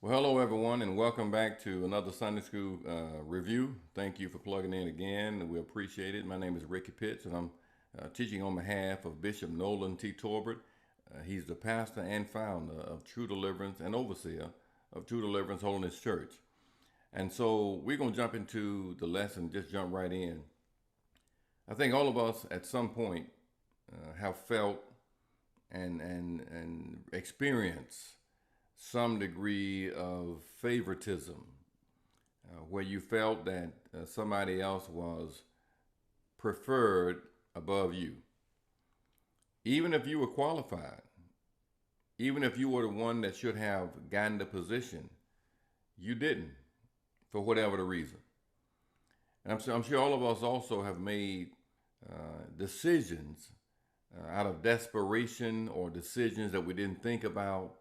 Well, hello everyone, and welcome back to another Sunday School review. Thank you for plugging in again. We appreciate it. My name is Ricky Pitts, and I'm teaching on behalf of Bishop Nolan T. Torbert. He's the pastor and founder of True Deliverance and overseer of True Deliverance Holiness Church. And so we're going to jump into the lesson, just jump right in. I think all of us at some point have felt and experienced some degree of favoritism, where you felt that somebody else was preferred above you. Even if you were qualified, even if you were the one that should have gotten the position, you didn't, for whatever the reason. And I'm sure all of us also have made decisions out of desperation, or decisions that we didn't think about,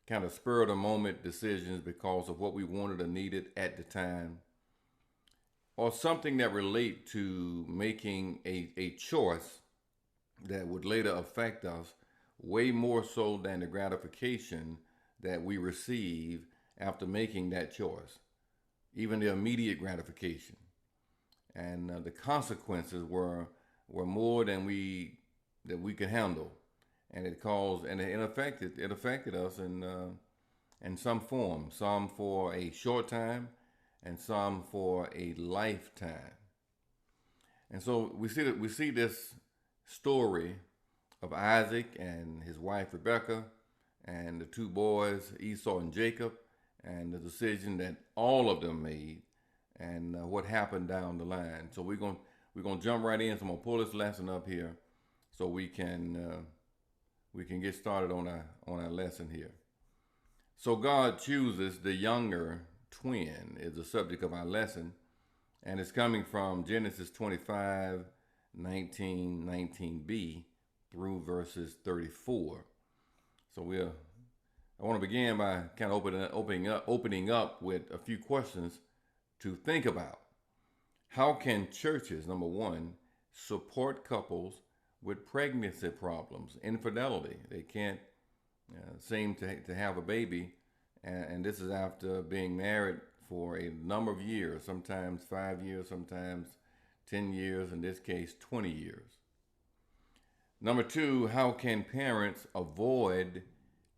kind of spur of the moment decisions because of what we wanted or needed at the time, or something that relate to making a choice that would later affect us way more so than the gratification that we receive after making that choice, even the immediate gratification. And the consequences were more than we could handle, and it affected us in some form, some for a short time, and some for a lifetime. And so we see this story of Isaac and his wife Rebekah, and the two boys Esau and Jacob, and the decision that all of them made, and what happened down the line. So we're gonna jump right in. So I'm gonna pull this lesson up here so we can get started on our lesson here. So God chooses the younger twin is the subject of our lesson, and it's coming from Genesis 25, 19b through verses 34. So I want to begin by kind of opening up with a few questions to think about. How can churches, number one, support couples with pregnancy problems, infidelity? They can't seem to have a baby, and this is after being married for a number of years, sometimes 5 years, sometimes 10 years, in this case 20 years. Number two, how can parents avoid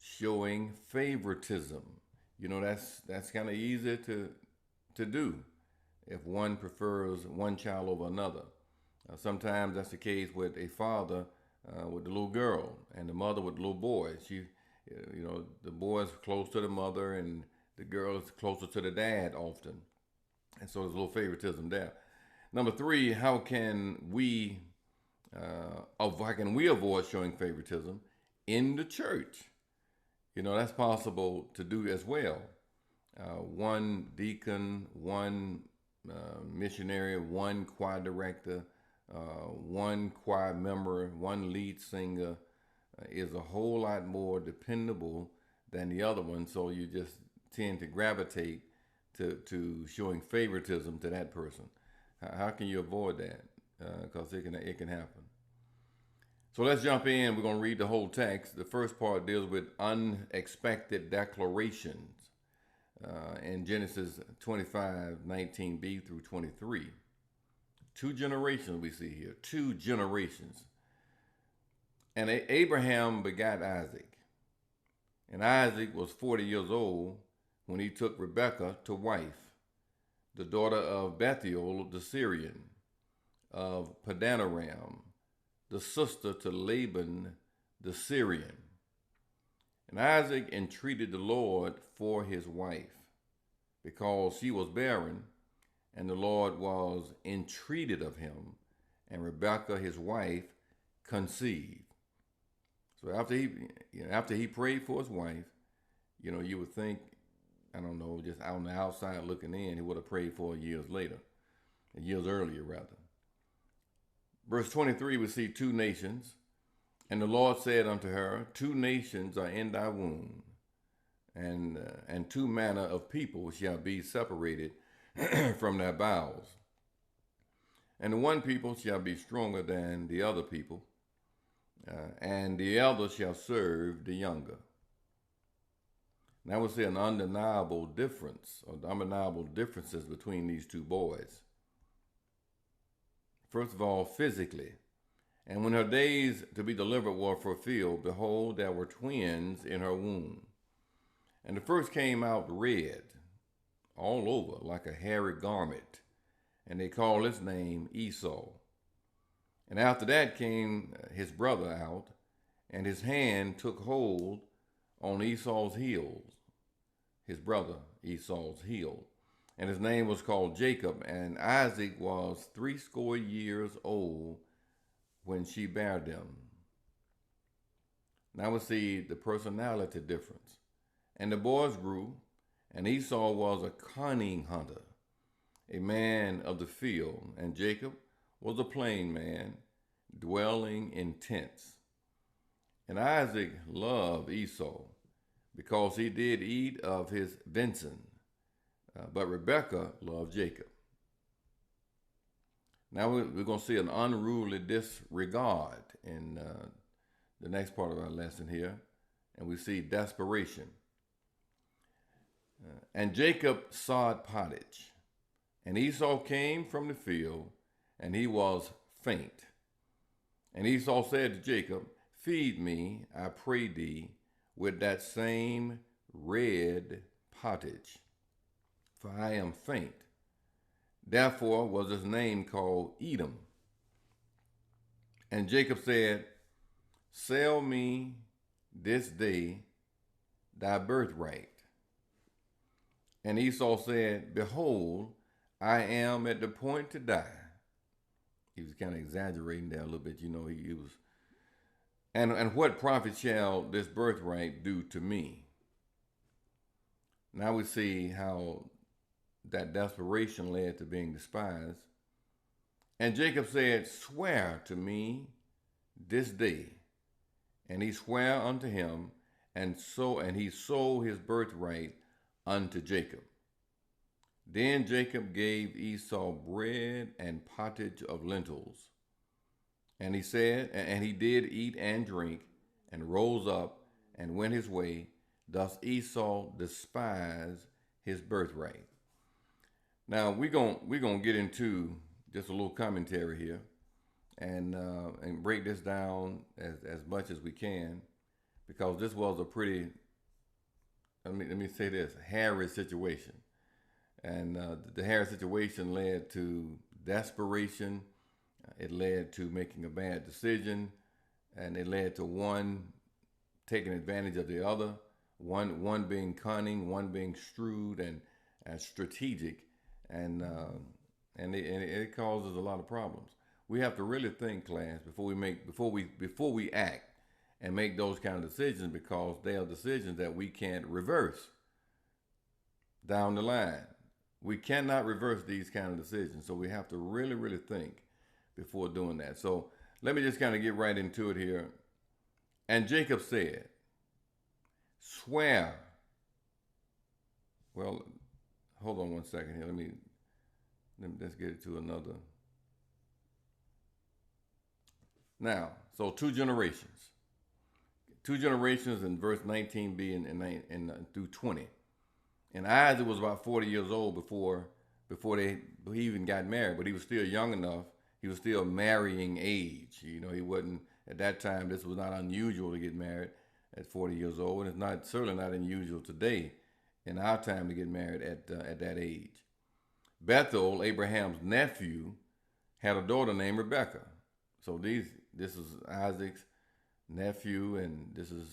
showing favoritism? You know, that's kind of easy to do if one prefers one child over another. Sometimes that's the case with a father with the little girl, and the mother with the little boy. The boy is close to the mother, and the girl is closer to the dad often, and so there's a little favoritism there. Number three, how can we avoid showing favoritism in the church? You know, that's possible to do as well. One deacon, one missionary, one choir director, one choir member, one lead singer is a whole lot more dependable than the other one. So you just tend to gravitate to showing favoritism to that person. How can you avoid that? Because it can happen. So let's jump in. We're going to read the whole text. The first part deals with unexpected declarations in Genesis 25, 19b through 23. Two generations we see here. Two generations. And Abraham begat Isaac. And Isaac was 40 years old when he took Rebekah to wife, the daughter of Bethuel the Syrian, of Padanaram, the sister to Laban the Syrian. And Isaac entreated the Lord for his wife, because she was barren, and the Lord was entreated of him, and Rebekah his wife conceived. So after he prayed for his wife, you would think, I don't know, just on the outside looking in, he would have prayed for her years earlier rather. Verse 23, we see two nations, and the Lord said unto her, two nations are in thy womb, and two manner of people shall be separated from thy bowels. And the one people shall be stronger than the other people, and the elder shall serve the younger. Now we see an undeniable difference, or undeniable differences between these two boys. First of all, physically. And when her days to be delivered were fulfilled, behold, there were twins in her womb. And the first came out red, all over, like a hairy garment, and they called his name Esau. And after that came his brother out, and his hand took hold on Esau's heels, his brother Esau's heel. And his name was called Jacob, and Isaac was 80 years old when she bare them. Now we see the personality difference. And the boys grew, and Esau was a cunning hunter, a man of the field, and Jacob was a plain man, dwelling in tents. And Isaac loved Esau, because he did eat of his venison, but Rebekah loved Jacob. Now we're going to see an unruly disregard in the next part of our lesson here, and we see desperation. And Jacob sowed pottage, and Esau came from the field, and he was faint. And Esau said to Jacob, feed me, I pray thee, with that same red pottage, for I am faint. Therefore was his name called Edom. And Jacob said, sell me this day thy birthright. And Esau said, behold, I am at the point to die. He was kind of exaggerating there a little bit, he was. And what profit shall this birthright do to me? Now we see how that desperation led to being despised. And Jacob said, swear to me this day. And he sware unto him, and he sold his birthright unto Jacob. Then Jacob gave Esau bread and pottage of lentils. And he said, and he did eat and drink, and rose up and went his way. Thus Esau despised his birthright. Now we're gonna get into just a little commentary here, and break this down as much as we can, because this was a pretty, let me say this, hairy situation. And the hairy situation led to desperation. It led to making a bad decision, and it led to one taking advantage of the other, one being cunning, one being shrewd and strategic, and it causes a lot of problems. We have to really think, class, before we act and make those kind of decisions, because they are decisions that we can't reverse down the line. We cannot reverse these kind of decisions, so we have to really, really think before doing that. So let me just kind of get right into it here. And Jacob said, swear. Well, hold on one second here. Let me let's get it to another. Now, so two generations in verse 19b and through 20. And Isaac was about 40 years old before he even got married, but he was still young enough. He was still marrying age. He wasn't, at that time, this was not unusual to get married at 40 years old, and it's certainly not unusual today in our time to get married at that age. Bethuel, Abraham's nephew, had a daughter named Rebekah. So this is Isaac's nephew, and this is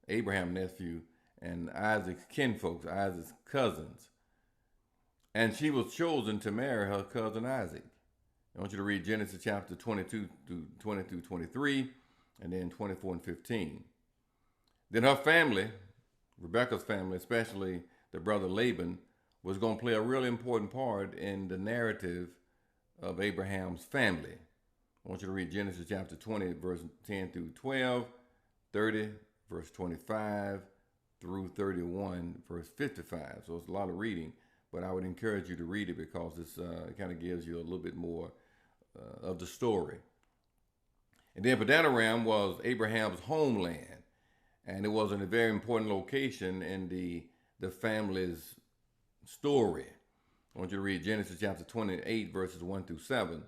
Abraham's nephew, and Isaac's kinfolks, Isaac's cousins. And she was chosen to marry her cousin Isaac. I want you to read Genesis chapter 22 through 23, and then 24 and 15. Then her family, Rebekah's family, especially the brother Laban, was going to play a really important part in the narrative of Abraham's family. I want you to read Genesis chapter 20, verse 10 through 12, 30, verse 25, through 31, verse 55. So it's a lot of reading, but I would encourage you to read it, because it kind of gives you a little bit more of the story. And then Padanaram was Abraham's homeland, and it was in a very important location in the family's story. I want you to read Genesis chapter 28, verses 1 through 7.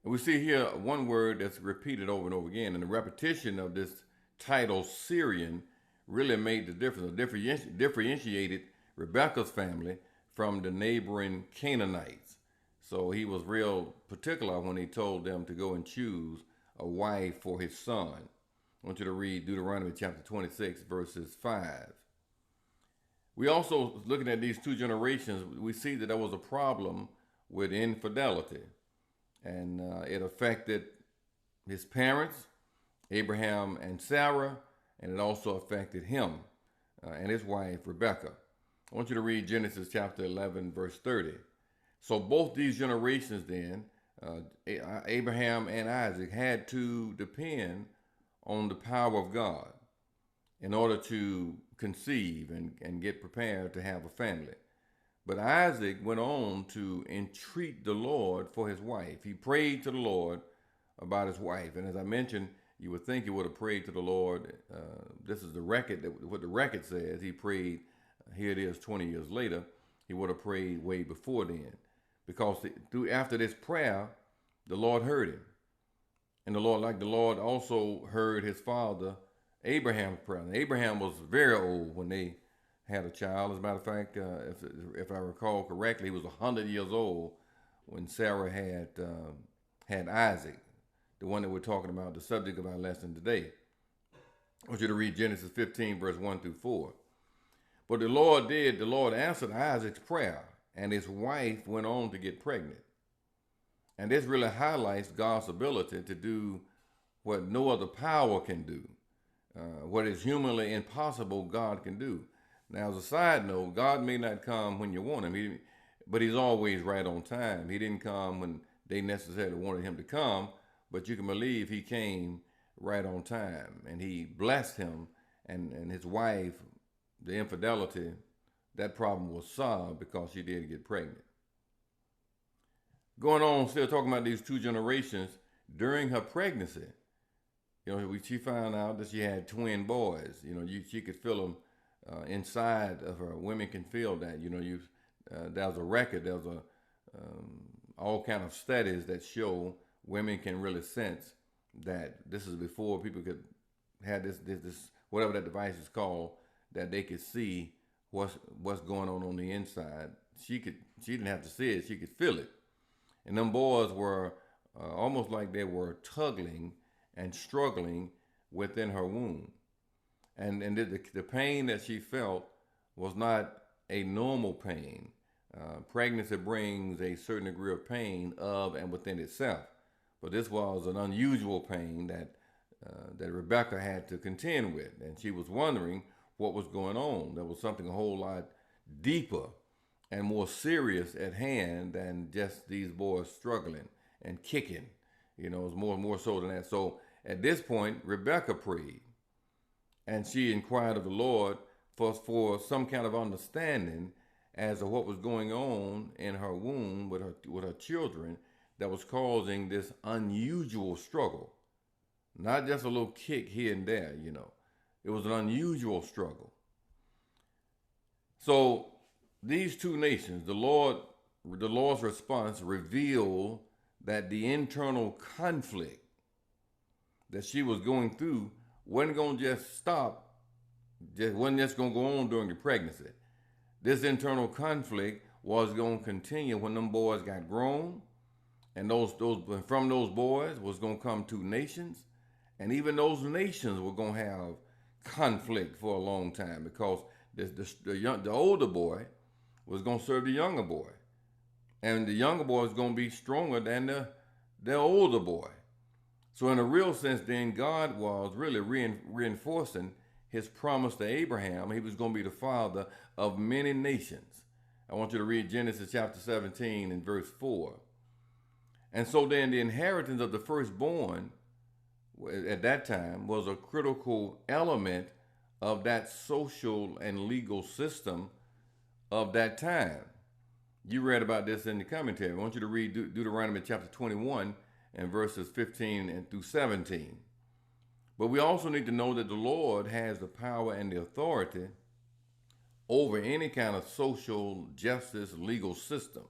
And we see here one word that's repeated over and over again, and the repetition of this title, Syrian, really made the difference, differentiated Rebekah's family from the neighboring Canaanites. So he was real particular when he told them to go and choose a wife for his son. I want you to read Deuteronomy chapter 26, verses 5. We also, looking at these two generations, we see that there was a problem with infidelity. And it affected his parents, Abraham and Sarah, and it also affected him and his wife, Rebekah. I want you to read Genesis chapter 11, verse 30. So both these generations then, Abraham and Isaac, had to depend on the power of God in order to conceive and get prepared to have a family. But Isaac went on to entreat the Lord for his wife. He prayed to the Lord about his wife. And as I mentioned, you would think he would have prayed to the Lord. This is the record, what the record says. He prayed, here it is 20 years later, he would have prayed way before then. Because after this prayer, the Lord heard him. And the Lord also heard his father, Abraham's prayer. And Abraham was very old when they had a child. As a matter of fact, if I recall correctly, he was 100 years old when Sarah had Isaac, the one that we're talking about, the subject of our lesson today. I want you to read Genesis 15, verse 1 through 4. But the Lord answered Isaac's prayer, and his wife went on to get pregnant. And this really highlights God's ability to do what no other power can do. What is humanly impossible, God can do. Now, as a side note, God may not come when you want him, but he's always right on time. He didn't come when they necessarily wanted him to come, but you can believe he came right on time. And he blessed him and his wife. The infidelity, that problem was solved because she did get pregnant. Going on, still talking about these two generations, during her pregnancy, she found out that she had twin boys. She could feel them inside of her. Women can feel that. There's a record. There's all kind of studies that show women can really sense that. This is before people could have this whatever that device is called, that they could see what's going on the inside. She didn't have to see it. She could feel it. And them boys were almost like they were tugging and struggling within her womb. And the pain that she felt was not a normal pain. Pregnancy brings a certain degree of pain of and within itself. But this was an unusual pain that Rebekah had to contend with. And she was wondering what was going on. There was something a whole lot deeper and more serious at hand than just these boys struggling and kicking. It was more so than that. So at this point, Rebekah prayed, and she inquired of the Lord for some kind of understanding as to what was going on in her womb with her children that was causing this unusual struggle. Not just a little kick here and there, It was an unusual struggle. So these two nations, the Lord's response revealed that the internal conflict that she was going through wasn't going to just stop, wasn't just going to go on during the pregnancy. This internal conflict was going to continue when them boys got grown, and from those boys was going to come two nations, and even those nations were going to have conflict for a long time, because the older boy was going to serve the younger boy, and the younger boy is going to be stronger than the older boy. So in a real sense, then, God was really reinforcing his promise to Abraham. He was going to be the father of many nations. I want you to read Genesis chapter 17 and verse 4. And so then the inheritance of the firstborn at that time was a critical element of that social and legal system of that time. You read about this in the commentary. I want you to read Deuteronomy chapter 21 and verses 15 and through 17. But we also need to know that the Lord has the power and the authority over any kind of social justice legal system.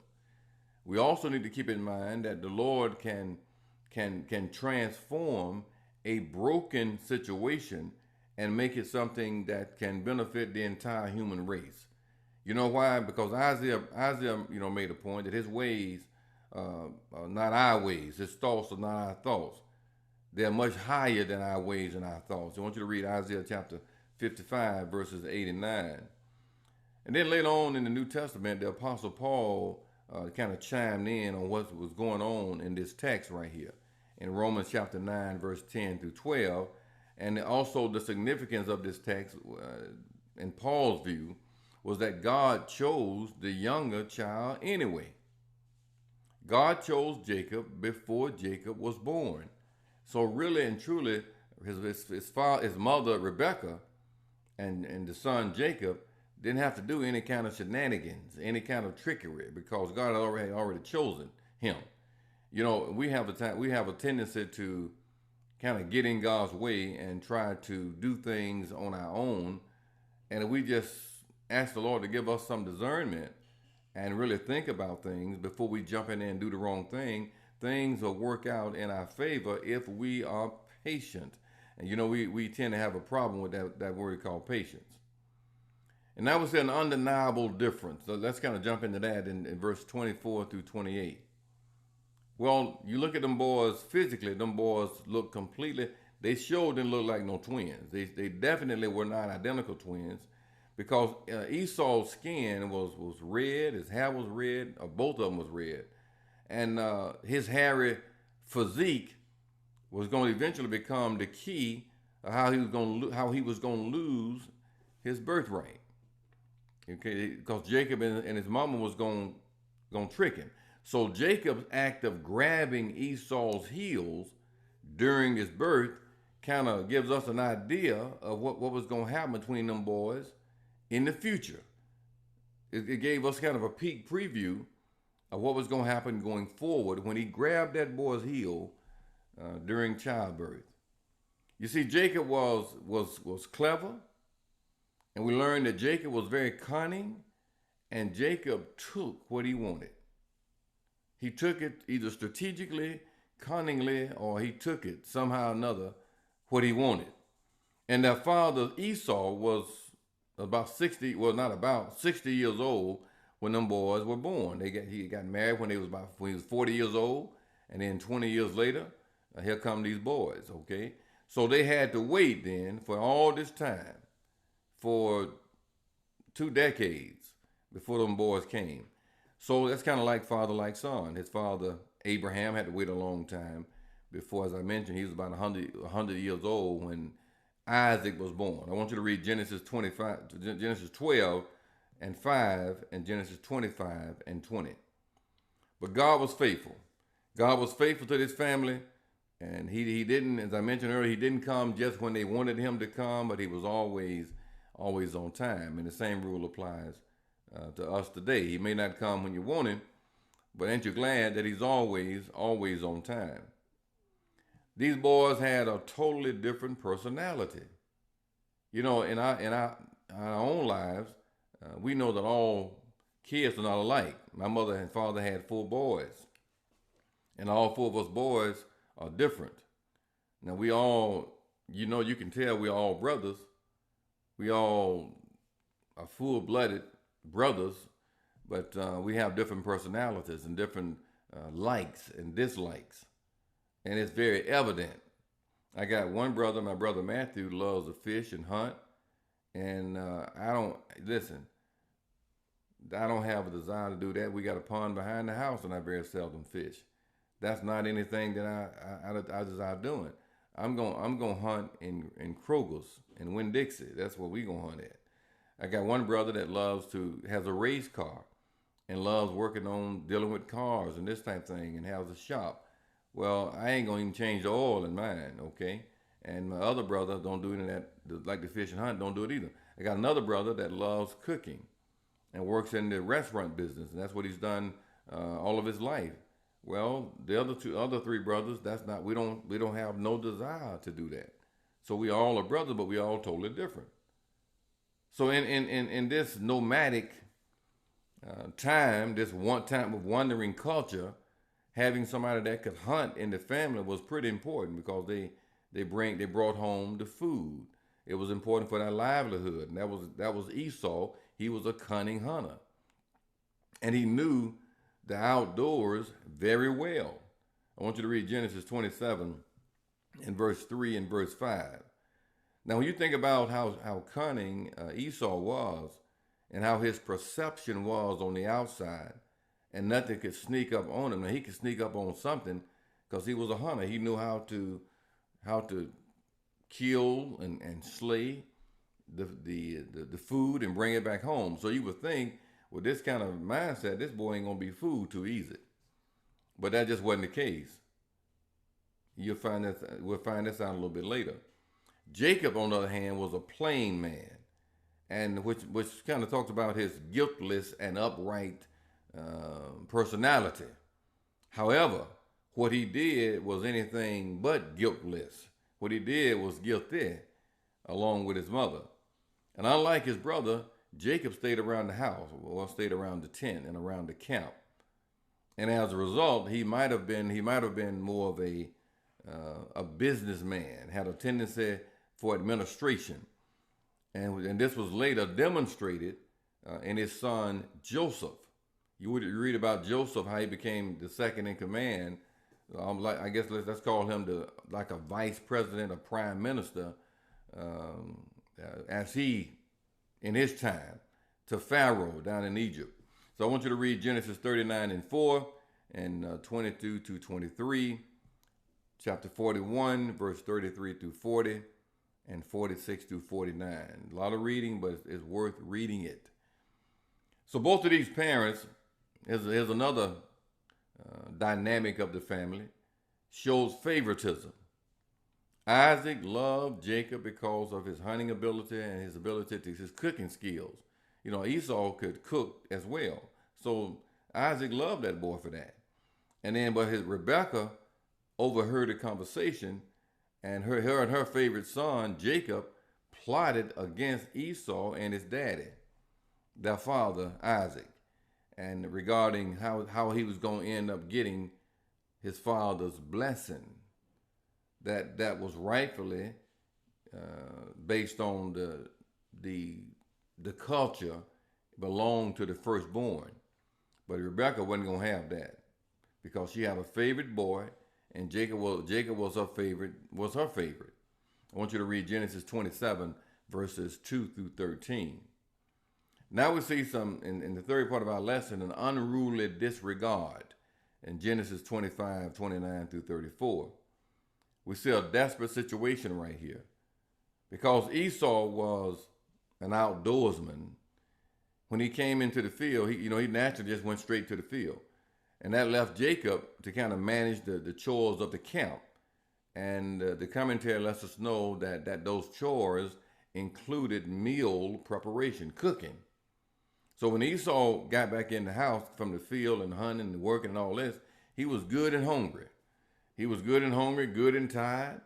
We also need to keep in mind that the Lord can transform a broken situation and make it something that can benefit the entire human race. You know why? Because Isaiah, made a point that his ways are not our ways. His thoughts are not our thoughts. They're much higher than our ways and our thoughts. I want you to read Isaiah chapter 55, verses 8 and 9. And then later on in the New Testament, the Apostle Paul kind of chimed in on what was going on in this text right here in Romans chapter 9, verse 10 through 12. And also the significance of this text, in Paul's view, was that God chose the younger child anyway. God chose Jacob before Jacob was born. So really and truly, his mother Rebecca and the son Jacob didn't have to do any kind of shenanigans, any kind of trickery, because God had already chosen him. We have a tendency to kind of get in God's way and try to do things on our own, and if we just ask the Lord to give us some discernment and really think about things before we jump in there and do the wrong thing, things will work out in our favor if we are patient. And we tend to have a problem with that word called patience. And that was an undeniable difference. So let's kind of jump into that in verse 24 through 28. Well, you look at them boys physically, them boys look they sure didn't look like no twins. They definitely were not identical twins, because Esau's skin was red, his hair was red, or both of them was red. And his hairy physique was going to eventually become the key of how he was going to lose his birthright. Okay, because Jacob and his mama was going to trick him. So Jacob's act of grabbing Esau's heels during his birth kind of gives us an idea of what was going to happen between them boys in the future. It gave us kind of a peek preview of what was going to happen going forward when he grabbed that boy's heel during childbirth. You see, Jacob was clever, and we learned that Jacob was very cunning, and Jacob took what he wanted. He took it either strategically, cunningly, or he took it somehow or another, what he wanted. And their father Esau was about 60 years old when them boys were born. He got married when he was 40 years old, and then 20 years later, here come these boys, okay? So they had to wait then for all this time, for 2 decades before them boys came. So that's kind of like father, like son. His father, Abraham, had to wait a long time before, as I mentioned, he was about 100 years old when Isaac was born. I want you to read Genesis 12 and 5 and Genesis 25 and 20. But God was faithful. God was faithful to this family, and he didn't, as I mentioned earlier, he didn't come just when they wanted him to come, but he was always on time. And the same rule applies to us today. He may not come when you want him, but ain't you glad that he's always on time? These boys had a totally different personality. In our own lives, we know that all kids are not alike. My mother and father had 4 boys, and all 4 of us boys are different. Now we all, you can tell we're all brothers. We all are full-blooded brothers, but we have different personalities and different likes and dislikes. And it's very evident. I got one brother, my brother Matthew, loves to fish and hunt. And I don't have a desire to do that. We got a pond behind the house, and I very seldom fish. That's not anything that I desire doing. I'm gonna hunt in Kroger's and Winn-Dixie. That's where we gonna hunt at. I got one brother that has a race car and loves working on dealing with cars and this type of thing, and has a shop. Well, I ain't gonna even change the oil in mine, okay? And my other brother don't do any of that, like the fish and hunt, don't do it either. I got another brother that loves cooking and works in the restaurant business, and that's what he's done all of his life. Well, the other 3 brothers, we don't have no desire to do that. So we all are brothers, but we all totally different. So in this nomadic time, this one time of wandering culture, having somebody that could hunt in the family was pretty important because they brought home the food. It was important for their livelihood, and that was Esau. He was a cunning hunter, and he knew the outdoors very well. I want you to read Genesis 27 in verse 3 and verse 5. Now, when you think about how cunning Esau was and how his perception was on the outside, and nothing could sneak up on him. Now, he could sneak up on something because he was a hunter. He knew how to kill and slay the food and bring it back home. So you would think, with this kind of mindset, this boy ain't gonna be fooled too easy. But that just wasn't the case. We'll find this out a little bit later. Jacob, on the other hand, was a plain man, and which kind of talks about his guiltless and upright personality. However, what he did was anything but guiltless. What he did was guilty, along with his mother. And unlike his brother, Jacob stayed around the house, or stayed around the tent and around the camp. And as a result, he might have been more of a businessman, had a tendency for administration, and this was later demonstrated in his son Joseph. You would read about Joseph, how he became the second in command. I guess let's call him like a vice president, a prime minister, as he in his time to Pharaoh down in Egypt. So I want you to read Genesis 39 and 4 and 22 to 23, chapter 41, verse 33 through 40, and 46 through 49. A lot of reading, but it's worth reading it. So both of these parents, here's another dynamic of the family, shows favoritism. Isaac loved Jacob because of his hunting ability and his cooking skills. You know, Esau could cook as well. So Isaac loved that boy for that. But his Rebekah overheard the conversation, and her favorite son, Jacob, plotted against Esau and his daddy, their father, Isaac, and regarding how he was going to end up getting his father's blessing that was rightfully based on the culture belonged to the firstborn. But Rebekah wasn't going to have that because she had a favorite boy, and Jacob was her favorite. I want you to read Genesis 27, verses 2 through 13. Now we see in the third part of our lesson, an unruly disregard in Genesis 25, 29 through 34. We see a desperate situation right here because Esau was an outdoorsman. When he came into the field, he naturally just went straight to the field. And that left Jacob to kind of manage the chores of the camp. And the commentary lets us know that those chores included meal preparation, cooking. So when Esau got back in the house from the field and hunting and working and all this, he was good and hungry. He was good and hungry, good and tired.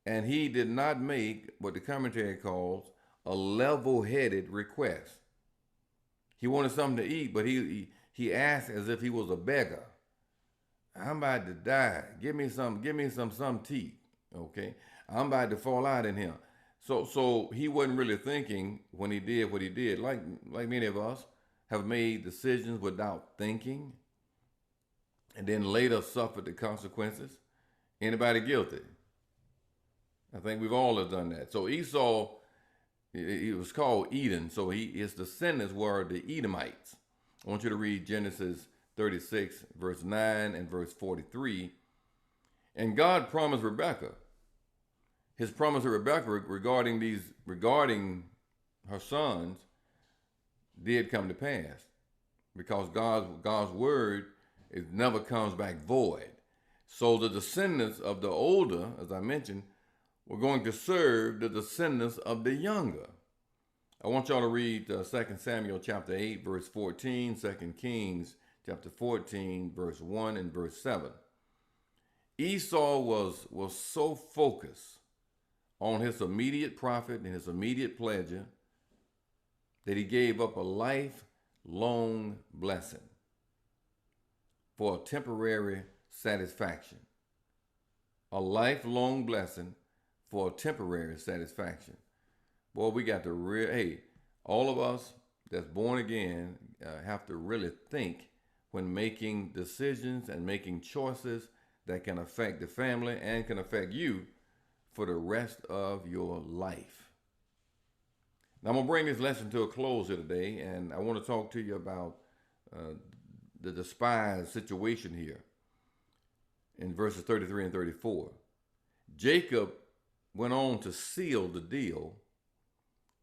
And he did not make what the commentary calls a level-headed request. He wanted something to eat, but he asked as if he was a beggar. I'm about to die. Give me some to eat. Okay? I'm about to fall out in here. So he wasn't really thinking when he did what he did. Like many of us have made decisions without thinking and then later suffered the consequences. Anybody guilty? I think we've all have done that. So Esau, he was called Edom. So his descendants were the Edomites. I want you to read Genesis 36, verse 9 and verse 43. And God promised Rebekah. His promise to Rebekah regarding her sons did come to pass, because God's word never comes back void. So the descendants of the older, as I mentioned, were going to serve the descendants of the younger. I want y'all to read 2 Samuel chapter 8, verse 14, 2 Kings chapter 14, verse 1 and verse 7. Esau was so focused on his immediate profit and his immediate pleasure, that he gave up a lifelong blessing for a temporary satisfaction. A lifelong blessing for a temporary satisfaction. Boy, we got to hey, all of us that's born again have to really think when making decisions and making choices that can affect the family and can affect you for the rest of your life. Now, I'm going to bring this lesson to a close here today, and I want to talk to you about the despised situation here in verses 33 and 34. Jacob went on to seal the deal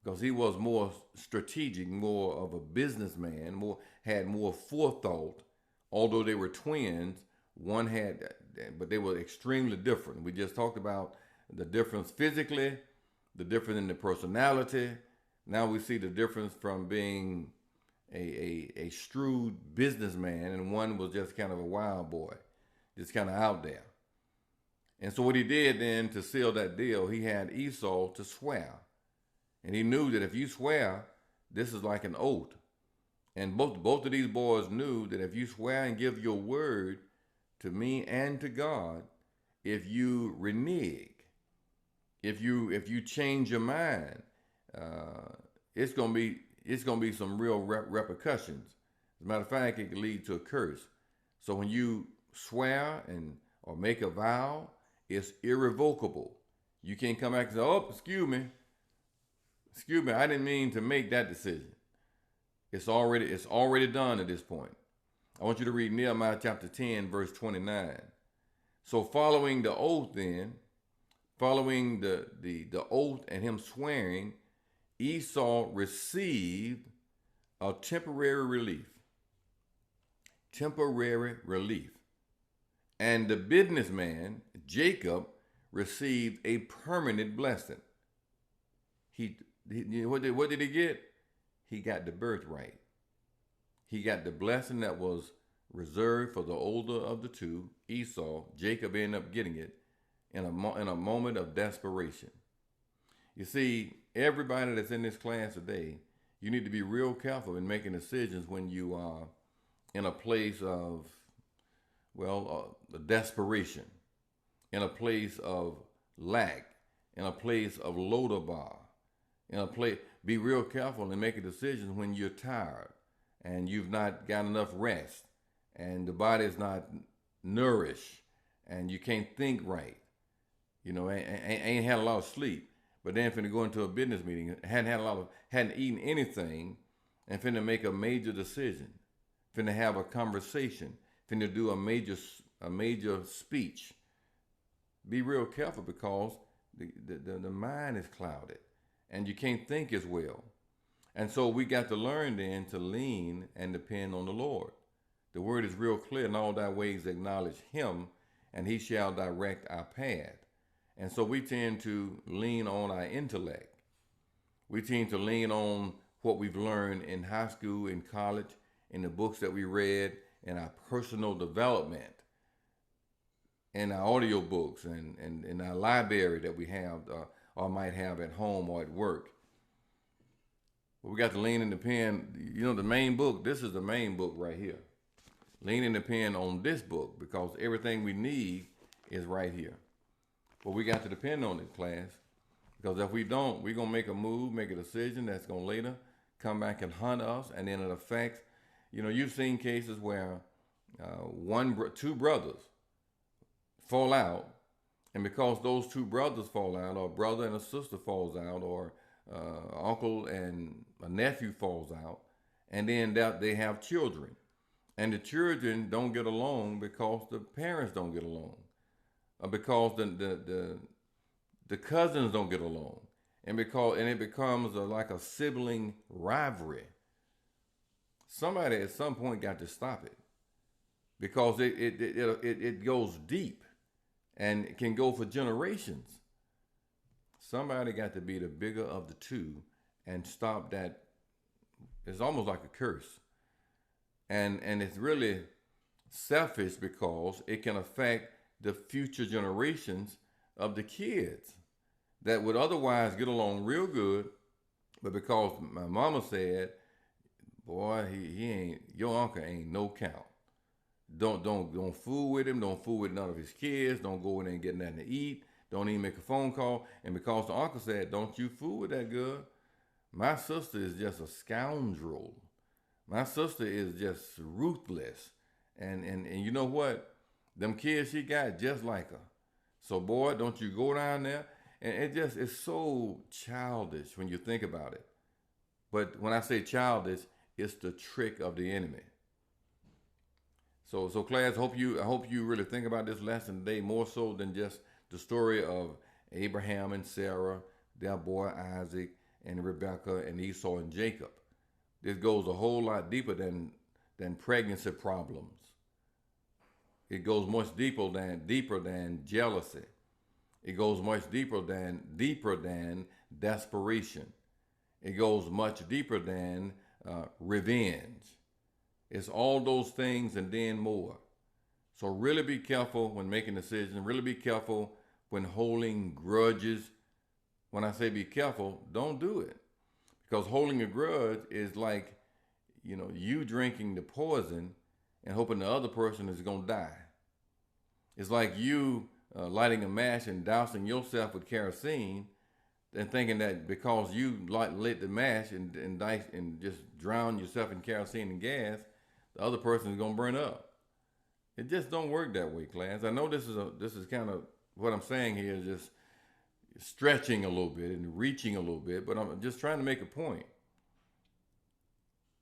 because he was more strategic, more of a businessman, had more forethought. Although they were twins, one had, but they were extremely different. We just talked about the difference physically, the difference in the personality. Now we see the difference from being a shrewd businessman, and one was just kind of a wild boy, just kind of out there. And so what he did then to seal that deal, he had Esau to swear. And he knew that if you swear, this is like an oath. And both of these boys knew that if you swear and give your word to me and to God, if you renege, if you change your mind, it's gonna be some real repercussions. As a matter of fact, it can lead to a curse. So when you swear or make a vow, it's irrevocable. You can't come back and say, "Oh, excuse me, I didn't mean to make that decision." It's already done at this point. I want you to read Nehemiah chapter 10, verse 29. So following the oath then, following the oath and him swearing, Esau received a temporary relief. Temporary relief. And the businessman, Jacob, received a permanent blessing. What did he get? He got the birthright. He got the blessing that was reserved for the older of the two, Esau. Jacob ended up getting it in a moment of desperation. You see, everybody that's in this class today, you need to be real careful in making decisions when you are in a place of, desperation, in a place of lack, in a place of Lodabar, be real careful in making decisions when you're tired and you've not got enough rest and the body's not nourished and you can't think right. Ain't had a lot of sleep, but then finna go into a business meeting, hadn't eaten anything, and finna make a major decision, finna have a conversation, finna do a major speech. Be real careful because the mind is clouded and you can't think as well. And so we got to learn then to lean and depend on the Lord. The word is real clear: in all thy ways acknowledge him, and he shall direct our path. And so we tend to lean on our intellect. We tend to lean on what we've learned in high school, in college, in the books that we read, in our personal development, in our audio books, and in our library that we have or might have at home or at work. But we got to lean and depend. The main book, this is the main book right here. Lean and depend on this book because everything we need is right here. But we got to depend on it, class, because if we don't, we're going to make a move, make a decision that's going to later come back and hunt us, and then it affects. You've seen cases where two brothers fall out, and because those two brothers fall out, or a brother and a sister falls out, or uncle and a nephew falls out, and then they have children, and the children don't get along because the parents don't get along, or because the cousins don't get along, and it becomes like a sibling rivalry. Somebody at some point got to stop it because it goes deep and it can go for generations. Somebody got to be the bigger of the two and stop that. It's almost like a curse. And it's really selfish because it can affect the future generations of the kids. that would otherwise get along real good, but because my mama said, boy, he ain't, your uncle ain't no count. Don't fool with him. Don't fool with none of his kids. Don't go in there and get nothing to eat. Don't even make a phone call. And because the uncle said, don't you fool with that girl, my sister is just a scoundrel. My sister is just ruthless. And you know what? Them kids she got just like her. So boy, don't you go down there. And it's so childish when you think about it. But when I say childish, it's the trick of the enemy. So class, I hope you really think about this lesson today more so than just the story of Abraham and Sarah, their boy Isaac, and Rebekah and Esau and Jacob. This goes a whole lot deeper than pregnancy problems. It goes much deeper than jealousy. It goes much deeper than desperation. It goes much deeper than revenge. It's all those things and then more. So really be careful when making decisions. Really be careful when holding grudges. When I say be careful, don't do it. Because holding a grudge is like, you drinking the poison and hoping the other person is going to die. It's like you lighting a match and dousing yourself with kerosene and thinking that because you lit the match and just drown yourself in kerosene and gas, the other person is going to burn up. It just don't work that way, class. I know this is kind of what I'm saying here is just stretching a little bit and reaching a little bit, but I'm just trying to make a point.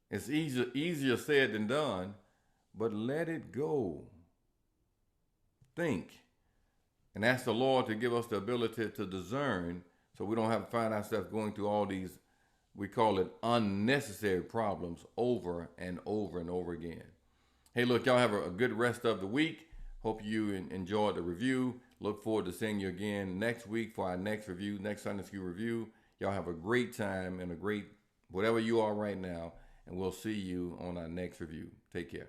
It's easier said than done, but let it go. Think. And ask the Lord to give us the ability to discern so we don't have to find ourselves going through all these, we call it unnecessary problems over and over and over again. Hey, look, y'all have a good rest of the week. Hope you enjoyed the review. Look forward to seeing you again next week for our next review, next Sunday School review. Y'all have a great time and a great whatever you are right now, and we'll see you on our next review. Take care.